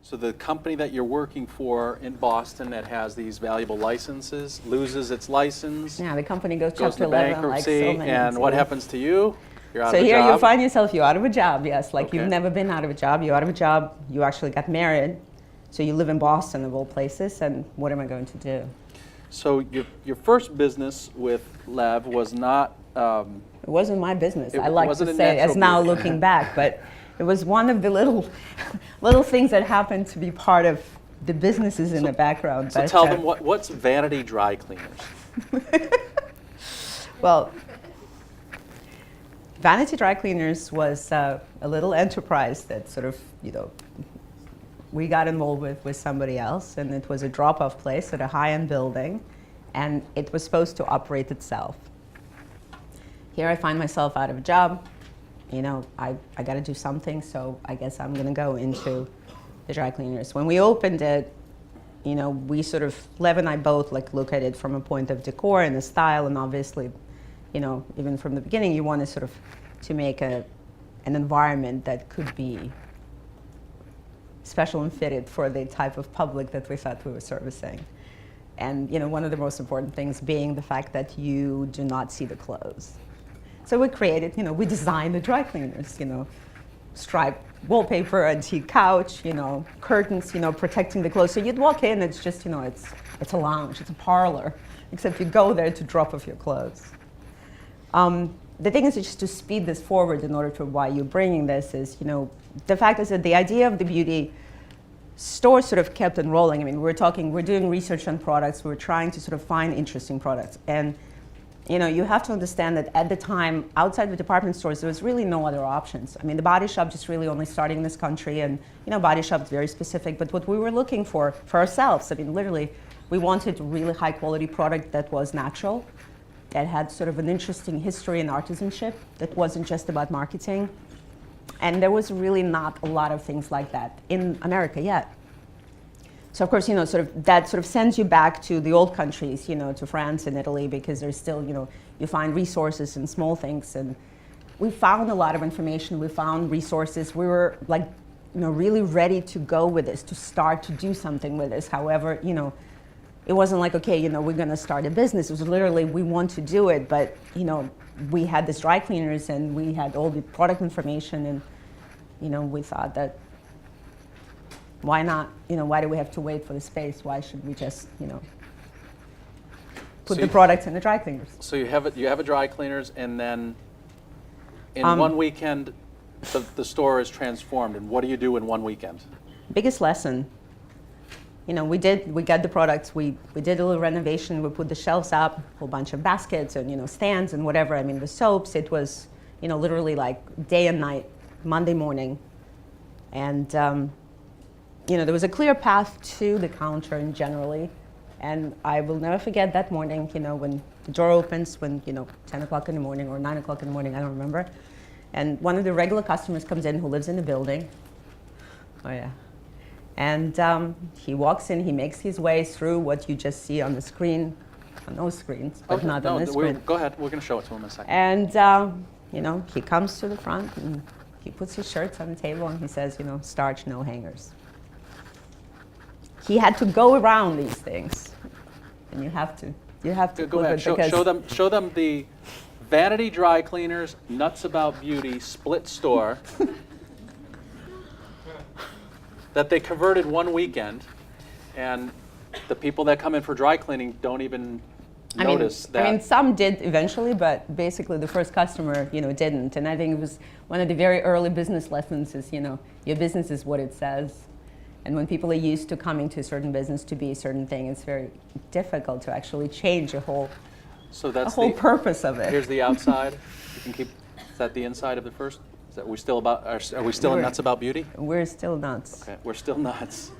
So the company that you're working for in Boston that has these valuable licenses loses its license. Yeah, the company goes goes Chapter into 11, bankruptcy, like so many. and what happens to you? You're out So of a here job. you find yourself, you're out of a job, yes. Like Okay. you've never been out of a job, you're out of a job, you actually got married. So you live in Boston of all places, and what am I going to do? So your first business with Lev was not. It wasn't my business. It I like wasn't to a say, natural as now beauty. looking back, but it was one of the little things that happened to be part of the businesses in the background. So but, tell them what's Vanity Dry Cleaners? Well, Vanity Dry Cleaners was a little enterprise that sort of, we got involved with somebody else, and it was a drop-off place at a high-end building, and it was supposed to operate itself. Here I find myself out of a job. I got to do something, so I guess I'm going to go into the dry cleaners. When we opened it, we sort of, Lev and I both look at it from a point of decor and the style, and obviously, even from the beginning, you want to sort of to make an environment that could be special and fitted for the type of public that we thought we were servicing. And one of the most important things being the fact that you do not see the clothes. So we created, we designed the dry cleaners, striped wallpaper, antique couch, curtains, protecting the clothes. So you'd walk in, it's just, it's a lounge, it's a parlor, except you go there to drop off your clothes. The thing is just to speed this forward in order to why you're bringing this is, the fact is that the idea of the beauty store sort of kept enrolling. I mean, we're doing research on products, we're trying to sort of find interesting products. And you have to understand that at the time, outside the department stores, there was really no other options. I mean, the Body Shop just really only starting in this country, and Body Shop is very specific. But what we were looking for ourselves, I mean, literally, we wanted a really high quality product that was natural, that had sort of an interesting history and artisanship, that wasn't just about marketing. And there was really not a lot of things like that in America yet. So of course, that sort of sends you back to the old countries, to France and Italy, because there's still, you find resources and small things. And we found a lot of information, we found resources. We were really ready to go with this, to start to do something with this. However, it wasn't like, okay, we're gonna start a business. It was literally, we want to do it, but, we had this dry cleaners and we had all the product information, and, we thought that, why not? Why do we have to wait for the space? Why should we just, put the products in the dry cleaners? So you have a dry cleaners, and then in one weekend, the store is transformed. And what do you do in one weekend? Biggest lesson. We got the products. We did a little renovation. We put the shelves up, a whole bunch of baskets and stands and whatever. I mean, the soaps. It was literally like day and night, Monday morning, and. There was a clear path to the counter and generally, and I will never forget that morning, when the door opens, when, 10 o'clock in the morning or 9 o'clock in the morning, I don't remember, and one of the regular customers comes in who lives in the building. Oh yeah. And he walks in, he makes his way through what you just see on the screen, on those screens, but not on this screen. Go ahead, we're going to show it to him in a second. And, he comes to the front and he puts his shirts on the table and he says, starch, no hangers. He had to go around these things, and you have to go ahead. Show them the Vanity Dry Cleaners Nuts About Beauty split store that they converted one weekend, and the people that come in for dry cleaning don't even notice that. I mean, some did eventually, but basically the first customer, didn't. And I think it was one of the very early business lessons is, your business is what it says. And when people are used to coming to a certain business to be a certain thing, it's very difficult to actually change a whole purpose of it. Here's the outside. You can keep. Is that the inside of the first? Are we still in Nuts About Beauty? We're still nuts. Okay, we're still nuts.